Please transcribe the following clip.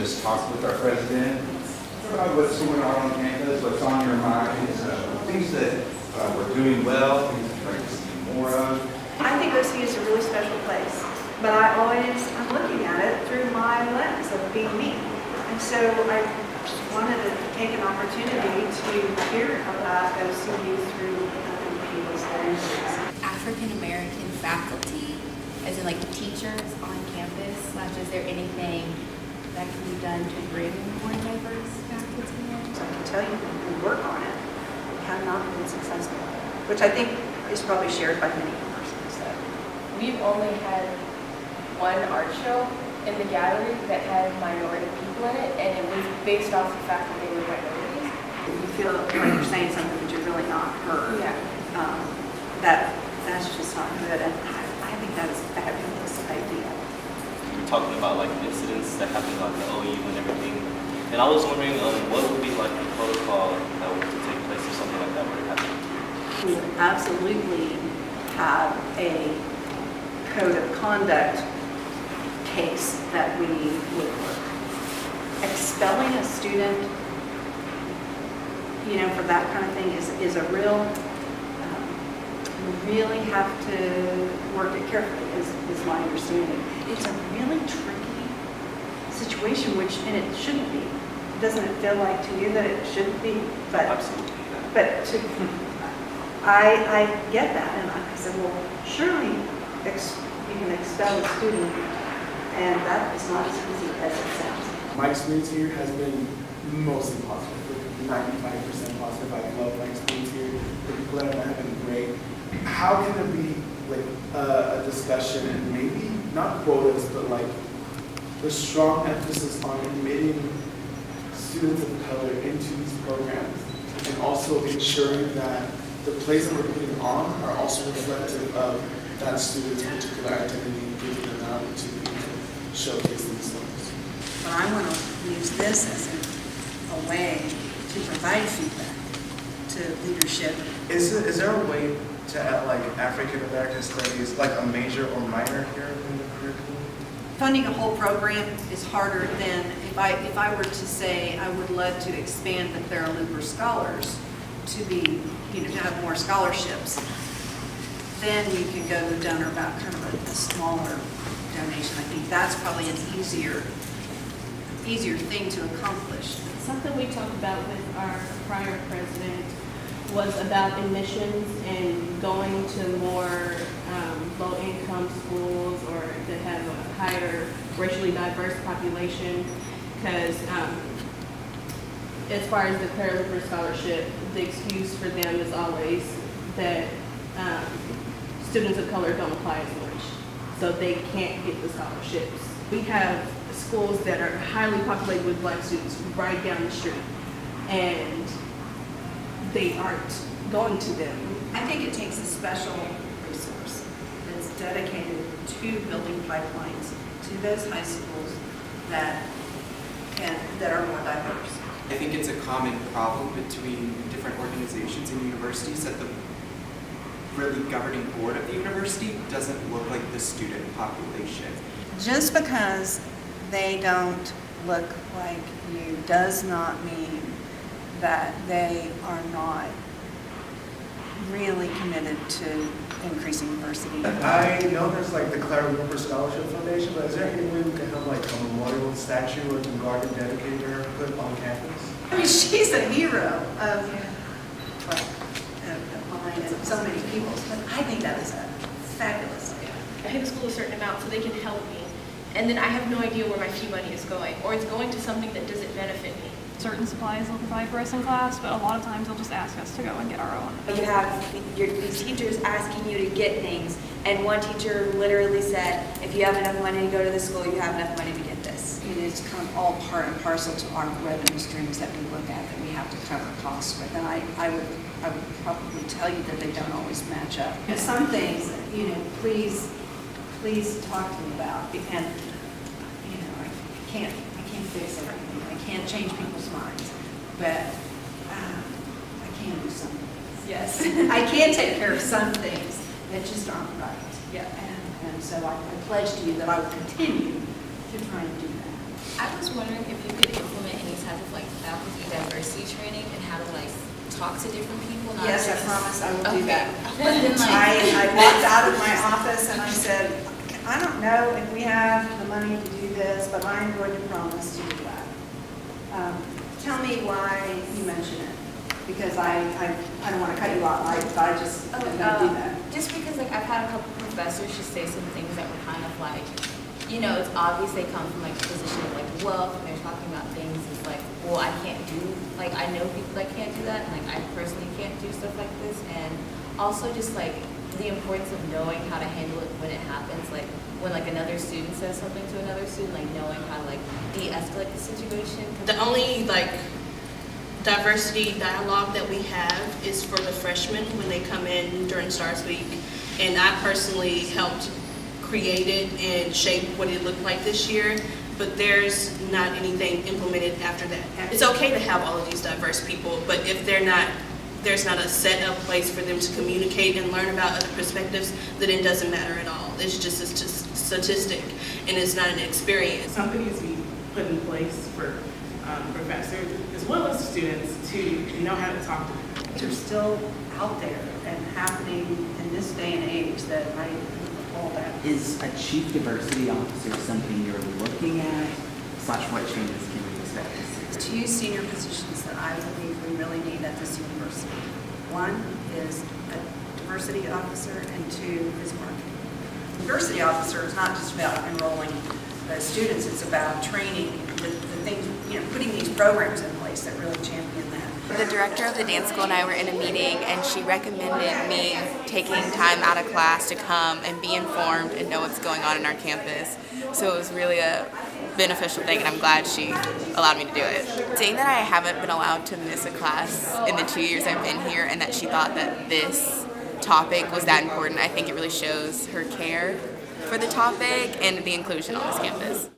just talk with our president about what's going on campus, what's on your mind, things that we're doing well, things that you'd like to see more of. I think OC is a really special place, but I'm looking at it through my lens of being me. And so I wanted to take an opportunity to hear about OCU through other people's lenses. African American faculty, as in like teachers on campus, is there anything that can be done to bring more diverse faculty in? So I can tell you that we work on it. We have not been successful, which I think is probably shared by many universities. So. We've only had one art show in the gallery that had minority people in it, and it was based off the fact that they were minorities. If you feel like you're saying something that you're really not heard, Yeah. That's just not good. And I think that is a fabulous idea. We're talking about like incidents that happened like the OU and everything. And I was wondering what would be like the protocol that would take place if something like that were to happen? We would absolutely have a code of conduct case that we would work. Expelling a student, for that kind of thing is a real, you really have to work it carefully, is my understanding. It's a really tricky situation, and it shouldn't be. Doesn't it feel like to you that it shouldn't be? But Absolutely. But I get that, and I said, well, surely you can expel a student, and that is not as easy as it sounds. My experience here has been mostly positive, 95% positive. I love my experience here. The people that I met have been great. How can there be like a discussion and maybe not quotas, but like the strong emphasis on admitting students of color into these programs, and also ensuring that the plays that we're putting on are also reflective of that student's particular identity, giving them an opportunity to showcase themselves. But I want to use this as a way to provide feedback to leadership. Is there a way to add like African American studies, like a major or minor here in the curriculum? Funding a whole program is harder than if I were to say I would love to expand the Clara Luper Scholars to be, to have more scholarships. Then you can go to the donor about kind of a smaller donation. I think that's probably an easier thing to accomplish. Something we talked about with our prior president was about admissions and going to more low-income schools or that have a higher racially diverse population. Because as far as the Clara Luper Scholarship, the excuse for them is always that students of color don't apply as much, so they can't get the scholarships. We have schools that are highly populated with black students right down the street, and they aren't going to them. I think it takes a special resource that's dedicated to building pipelines to those high schools that are more diverse. I think it's a common problem between different organizations and universities that the really governing board of the university doesn't look like the student population. Just because they don't look like you does not mean that they are not really committed to increasing diversity. I know there's like the Clara Luper Scholarship Foundation, but is there any way we can have like a memorial statue or some garden dedicated to her put on campus? I mean, she's a hero of mine and so many people's, but I think that is a fabulous idea. I pay the school a certain amount so they can help me, and then I have no idea where my fee money is going, or it's going to something that doesn't benefit me. Certain supplies they'll provide for us in class, but a lot of times they'll just ask us to go and get our own. You have these teachers asking you to get things, and one teacher literally said, if you have enough money to go to the school, you have enough money to get this. It is kind of all part and parcel to our revenue streams that we look at that we have to cover costs with. And I would probably tell you that they don't always match up. And some things, please talk to me about. And I can't fix everything. I can't change people's minds, but I can do some things. Yes. I can take care of some things that just aren't right. Yeah. And so I pledge to you that I will continue to try and do that. I was wondering if talk to different people? Not Yes, I just- promise I will do Okay. that. But then like, I walked out of my office and I said, I don't know if we have the money to do this, but I'm going to promise to do that. Tell me why you mention it, because I don't want to cut you off, I just am going to do that. just because like I've had a couple professors just say some things that were kind of like, you know, it's obvious they come from like a position of like wealth, and they're talking about things. It's like, well, I can't do, like I know people that can't do that, and like I personally can't do stuff like this, and also just like the importance of knowing how to handle it when it happens, like when like another student says something to another student, like knowing how to like de-escalate the situation. The only like diversity dialogue that we have is for the freshmen when they come in during Stars Week, and I personally helped create it and shape what it looked like this year, but there's not anything implemented after that. It's okay to have all of these diverse people, but if there's not a set up place for them to communicate and learn about other perspectives, then it doesn't matter at all. It's just a statistic, and it's not an experience. Something needs to be put in place for professors as well as students to know how to talk to them. They're still out there and happening in this day and age that I all that. Is a chief diversity officer something you're looking at, / what changes can we expect to see? 2 senior positions that I believe we really need at this university. One is a diversity officer and 2 is marketing. Diversity officer is not just about enrolling the students, it's about training the things, you know, putting these programs in place that really champion that. the director of the dance school and I were in a meeting, and she recommended me taking time out of class to come and be informed and know what's going on in our campus. So it was really a beneficial thing, and I'm glad she allowed me to do it. Saying that I haven't been allowed to miss a class in the 2 years I've been here, and that she thought that this topic was that important, I think it really shows her care for the topic and the inclusion on this campus.